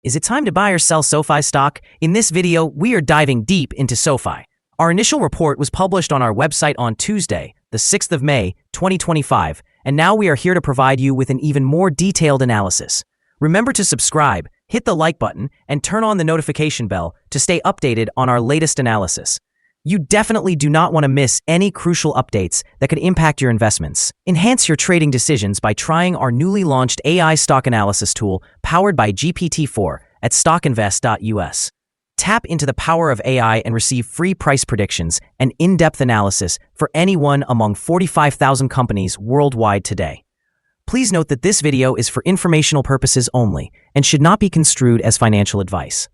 Is it time to buy or sell SoFi stock? In this video, we are diving deep into SoFi. Our initial report was published on our website on Tuesday, the 6th of May, 2025, and now we are here to provide you with an even more detailed analysis. Remember to subscribe, hit the like button, and turn on the notification bell to stay updated on our latest analysis. You definitely do not want to miss any crucial updates that could impact your investments. Enhance your trading decisions by trying our newly launched AI stock analysis tool powered by GPT-4 at StockInvest.us. Tap into the power of AI and receive free price predictions and in-depth analysis for any one among 45,000 companies worldwide today. Please note that this video is for informational purposes only and should not be construed as financial advice.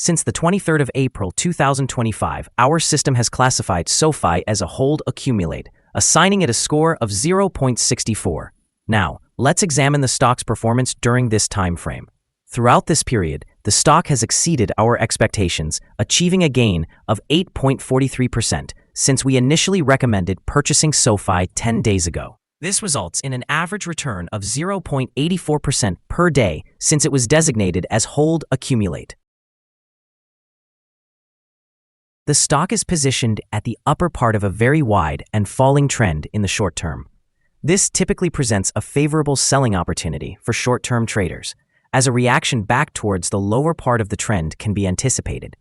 Since the 23rd of April 2025, our system has classified SoFi as a hold accumulate, assigning it a score of 0.64. Now, let's examine the stock's performance during this time frame. Throughout this period, the stock has exceeded our expectations, achieving a gain of 8.43% since we initially recommended purchasing SoFi 10 days ago. This results in an average return of 0.84% per day since it was designated as hold accumulate. The stock is positioned at the upper part of a very wide and falling trend in the short term. This typically presents a favorable selling opportunity for short-term traders, as a reaction back towards the lower part of the trend can be anticipated.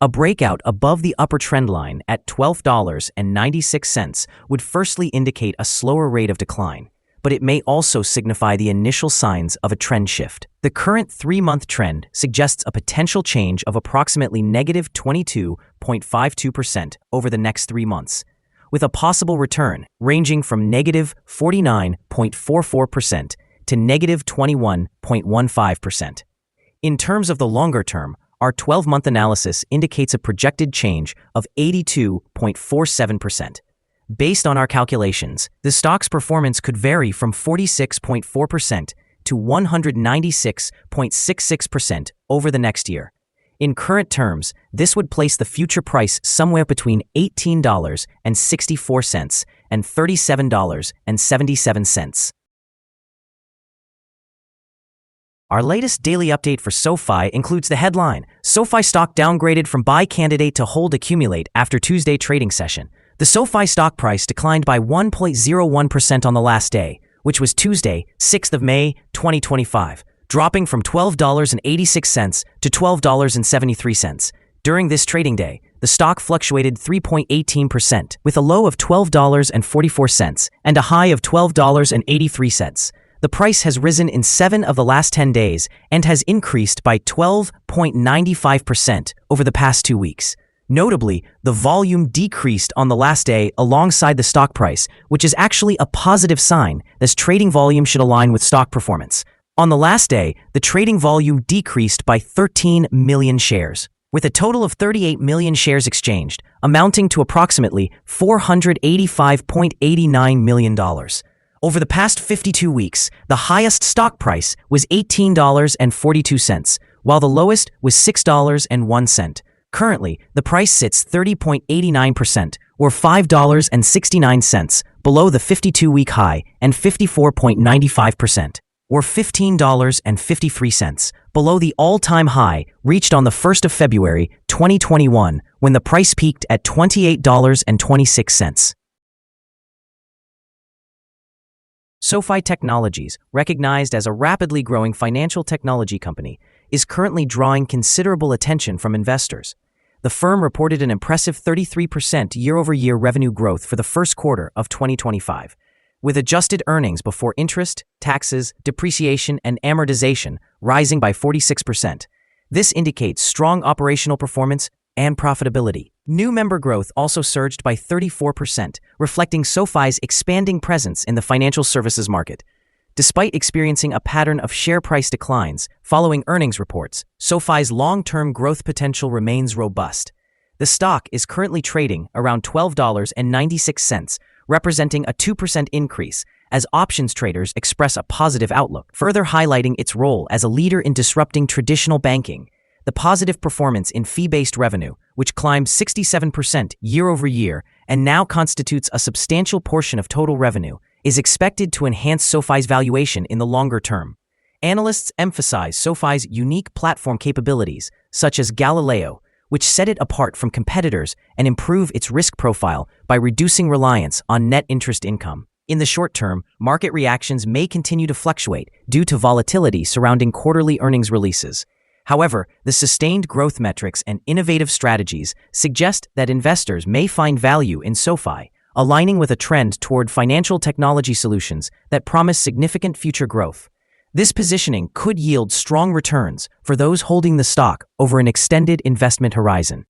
A breakout above the upper trend line at $12.96 would firstly indicate a slower rate of decline, but it may also signify the initial signs of a trend shift. The current 3-month trend suggests a potential change of approximately negative 22.52% over the next 3 months, with a possible return ranging from negative 49.44% to negative 21.15%. In terms of the longer term, our 12-month analysis indicates a projected change of 82.47%. Based on our calculations, the stock's performance could vary from 46.4% to 196.66% over the next year. In current terms, this would place the future price somewhere between $18.64 and $37.77. Our latest daily update for SoFi includes the headline, SoFi stock downgraded from buy candidate to hold accumulate after Tuesday trading session. The SoFi stock price declined by 1.01% on the last day, which was Tuesday, 6th of May, 2025, dropping from $12.86 to $12.73. During this trading day, the stock fluctuated 3.18%, with a low of $12.44 and a high of $12.83. The price has risen in 7 of the last 10 days and has increased by 12.95% over the past 2 weeks. Notably, the volume decreased on the last day alongside the stock price, which is actually a positive sign, as trading volume should align with stock performance. On the last day, the trading volume decreased by 13 million shares, with a total of 38 million shares exchanged, amounting to approximately $485.89 million. Over the past 52 weeks, the highest stock price was $18.42, while the lowest was $6.01. Currently, the price sits 30.89%, or $5.69, below the 52-week high, and 54.95%, or $15.53, below the all-time high reached on the 1st of February, 2021, when the price peaked at $28.26. SoFi Technologies, recognized as a rapidly growing financial technology company, is currently drawing considerable attention from investors. The firm reported an impressive 33% year-over-year revenue growth for the first quarter of 2025, with adjusted earnings before interest, taxes, depreciation, and amortization rising by 46%. This indicates strong operational performance and profitability. New member growth also surged by 34%, reflecting SoFi's expanding presence in the financial services market. Despite experiencing a pattern of share price declines following earnings reports, SoFi's long-term growth potential remains robust. The stock is currently trading around $12.96, representing a 2% increase, as options traders express a positive outlook, further highlighting its role as a leader in disrupting traditional banking. The positive performance in fee-based revenue, which climbed 67% year-over-year and now constitutes a substantial portion of total revenue, is expected to enhance SoFi's valuation in the longer term. Analysts emphasize SOFI's unique platform capabilities, such as Galileo, which set it apart from competitors and improve its risk profile by reducing reliance on net interest income. In the short term, market reactions may continue to fluctuate due to volatility surrounding quarterly earnings releases. However, the sustained growth metrics and innovative strategies suggest that investors may find value in SOFI, aligning with a trend toward financial technology solutions that promise significant future growth. This positioning could yield strong returns for those holding the stock over an extended investment horizon.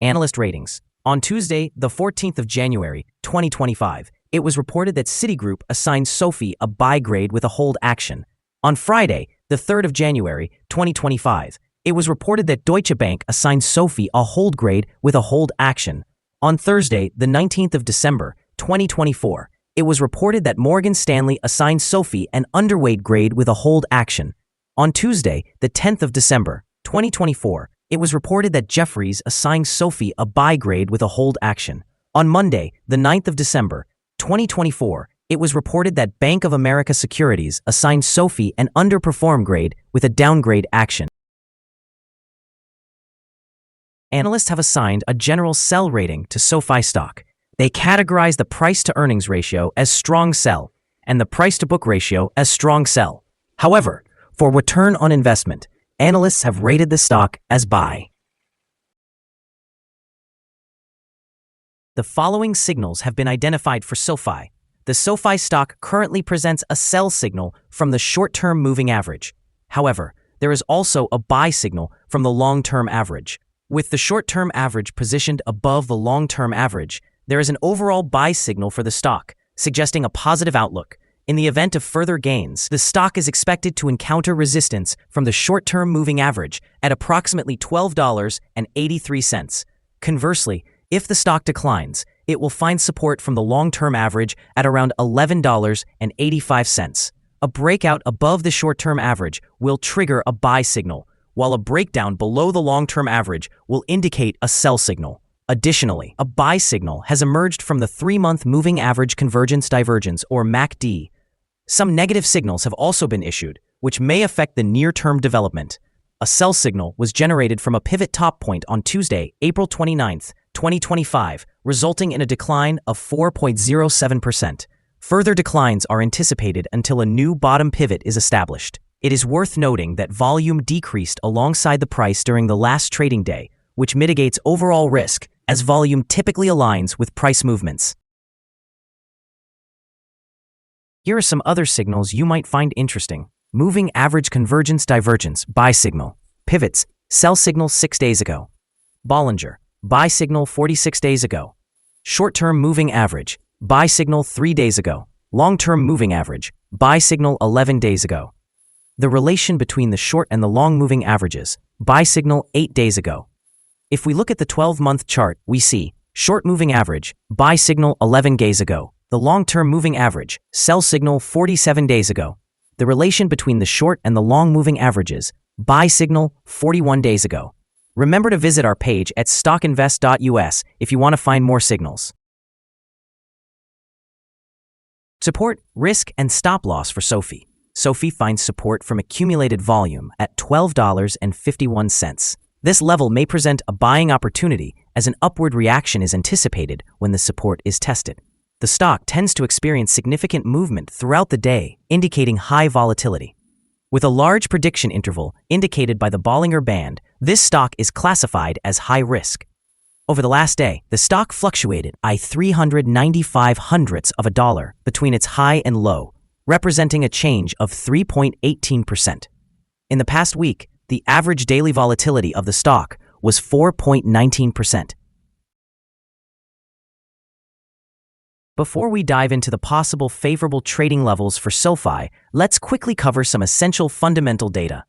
Analyst ratings. On Tuesday, the 14th of January, 2025, it was reported that Citigroup assigned SOFI a buy grade with a hold action. On Friday, the 3rd of January, 2025, it was reported that Deutsche Bank assigned SOFI a hold grade with a hold action. On Thursday, the 19th of December, 2024, it was reported that Morgan Stanley assigned SOFI an underweight grade with a hold action. On Tuesday, the 10th of December, 2024, it was reported that Jefferies assigned SOFI a buy grade with a hold action. On Monday, the 9th of December, 2024, it was reported that Bank of America Securities assigned SOFI an underperform grade with a downgrade action. Analysts have assigned a general sell rating to SOFI stock. They categorize the price-to-earnings ratio as strong sell and the price-to-book ratio as strong sell. However, for return on investment, analysts have rated the stock as buy. The following signals have been identified for SOFI. The SOFI stock currently presents a sell signal from the short-term moving average. However, there is also a buy signal from the long-term average. With the short-term average positioned above the long-term average, there is an overall buy signal for the stock, suggesting a positive outlook. In the event of further gains, the stock is expected to encounter resistance from the short-term moving average at approximately $12.83. Conversely, if the stock declines, it will find support from the long-term average at around $11.85. A breakout above the short-term average will trigger a buy signal, while a breakdown below the long-term average will indicate a sell signal. Additionally, a buy signal has emerged from the 3-month moving average convergence divergence, or MACD. Some negative signals have also been issued, which may affect the near-term development. A sell signal was generated from a pivot top point on Tuesday, April 29, 2025, resulting in a decline of 4.07%. Further declines are anticipated until a new bottom pivot is established. It is worth noting that volume decreased alongside the price during the last trading day, which mitigates overall risk, as volume typically aligns with price movements. Here are some other signals you might find interesting. Moving average convergence divergence, buy signal. Pivots, sell signal 6 days ago. Bollinger, buy signal 46 days ago. Short-term moving average, buy signal 3 days ago. Long-term moving average, buy signal 11 days ago. The relation between the short and the long moving averages, buy signal 8 days ago. If we look at the 12-month chart, we see short moving average, buy signal 11 days ago. The long-term moving average, sell signal 47 days ago. The relation between the short and the long moving averages, buy signal 41 days ago. Remember to visit our page at StockInvest.us if you want to find more signals. Support, risk, and stop loss for SOFI. SOFI finds support from accumulated volume at $12.51. This level may present a buying opportunity as an upward reaction is anticipated when the support is tested. The stock tends to experience significant movement throughout the day, indicating high volatility. With a large prediction interval indicated by the Bollinger Band, this stock is classified as high risk. Over the last day, the stock fluctuated by 395 hundredths of a dollar between its high and low, representing a change of 3.18%. In the past week, the average daily volatility of the stock was 4.19%. Before we dive into the possible favorable trading levels for SOFI, let's quickly cover some essential fundamental data.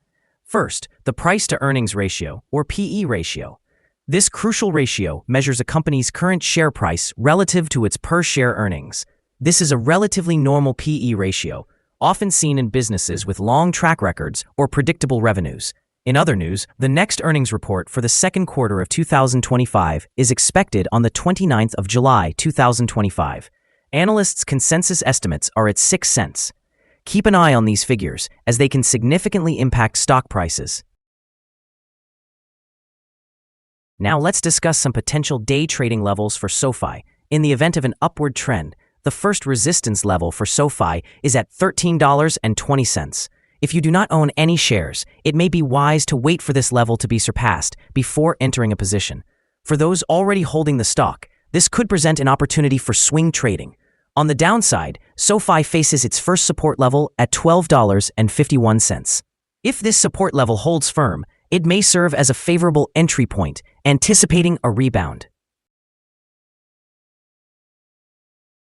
First, the price-to-earnings ratio, or PE ratio. This crucial ratio measures a company's current share price relative to its per-share earnings. This is a relatively normal PE ratio, often seen in businesses with long track records or predictable revenues. In other news, the next earnings report for the second quarter of 2025 is expected on the 29th of July, 2025. Analysts' consensus estimates are at 6 cents. Keep an eye on these figures, as they can significantly impact stock prices. Now let's discuss some potential day trading levels for SOFI. In the event of an upward trend, the first resistance level for SOFI is at $13.20. If you do not own any shares, it may be wise to wait for this level to be surpassed before entering a position. For those already holding the stock, this could present an opportunity for swing trading. On the downside, SOFI faces its first support level at $12.51. If this support level holds firm, it may serve as a favorable entry point, anticipating a rebound.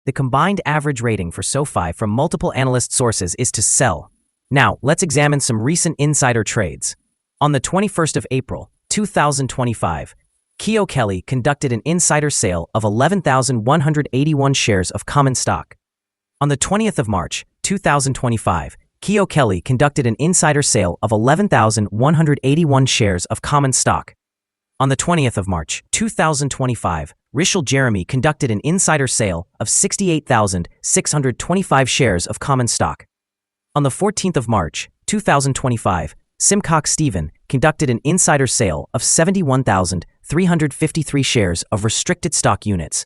The combined average rating for SOFI from multiple analyst sources is to sell. Now, let's examine some recent insider trades. On the 21st of April, 2025, Keo Kelly conducted an insider sale of 11,181 shares of common stock. On the 20th of March, 2025, Keo Kelly conducted an insider sale of 11,181 shares of common stock. On the 20th of March, 2025, Rishal Jeremy conducted an insider sale of 68,625 shares of common stock. On the 14th of March, 2025, Simcox Stephen conducted an insider sale of 71,353 shares of restricted stock units.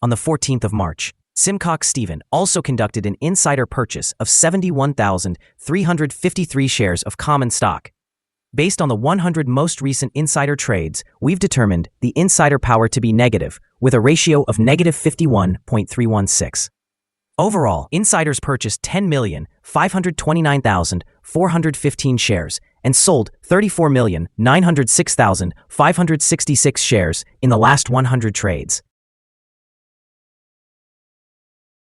On the 14th of March, Simcox Stephen also conducted an insider purchase of 71,353 shares of common stock. Based on the 100 most recent insider trades, we've determined the insider power to be negative, with a ratio of negative 51.316. Overall, insiders purchased 10,529,415 shares and sold 34,906,566 shares in the last 100 trades.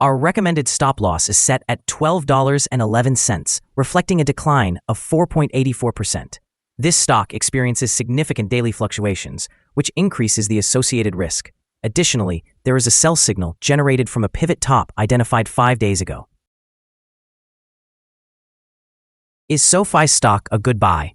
Our recommended stop loss is set at $12.11, reflecting a decline of 4.84%. This stock experiences significant daily fluctuations, which increases the associated risk. Additionally, there is a sell signal generated from a pivot top identified 5 days ago. Is SOFI stock a good buy?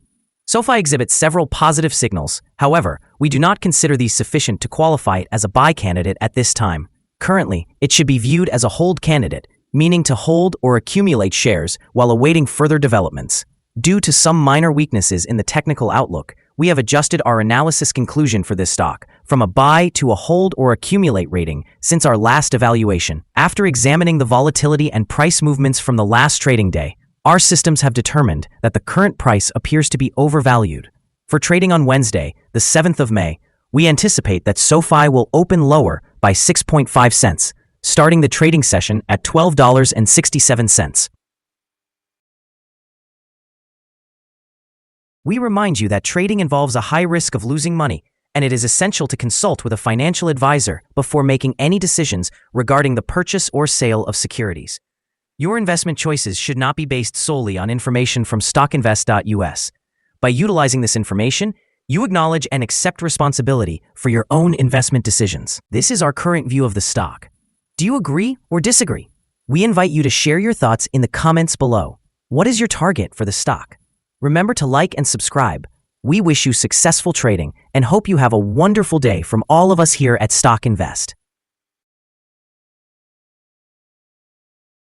SOFI exhibits several positive signals. However, we do not consider these sufficient to qualify it as a buy candidate at this time. Currently, it should be viewed as a hold candidate, meaning to hold or accumulate shares while awaiting further developments. Due to some minor weaknesses in the technical outlook, we have adjusted our analysis conclusion for this stock from a buy to a hold or accumulate rating since our last evaluation. After examining the volatility and price movements from the last trading day, our systems have determined that the current price appears to be overvalued. For trading on Wednesday, the 7th of May, we anticipate that SOFI will open lower by 6.5 cents, starting the trading session at $12.67. We remind you that trading involves a high risk of losing money, and it is essential to consult with a financial advisor before making any decisions regarding the purchase or sale of securities. Your investment choices should not be based solely on information from StockInvest.us. By utilizing this information, you acknowledge and accept responsibility for your own investment decisions. This is our current view of the stock. Do you agree or disagree? We invite you to share your thoughts in the comments below. What is your target for the stock? Remember to like and subscribe. We wish you successful trading and hope you have a wonderful day from all of us here at Stock Invest.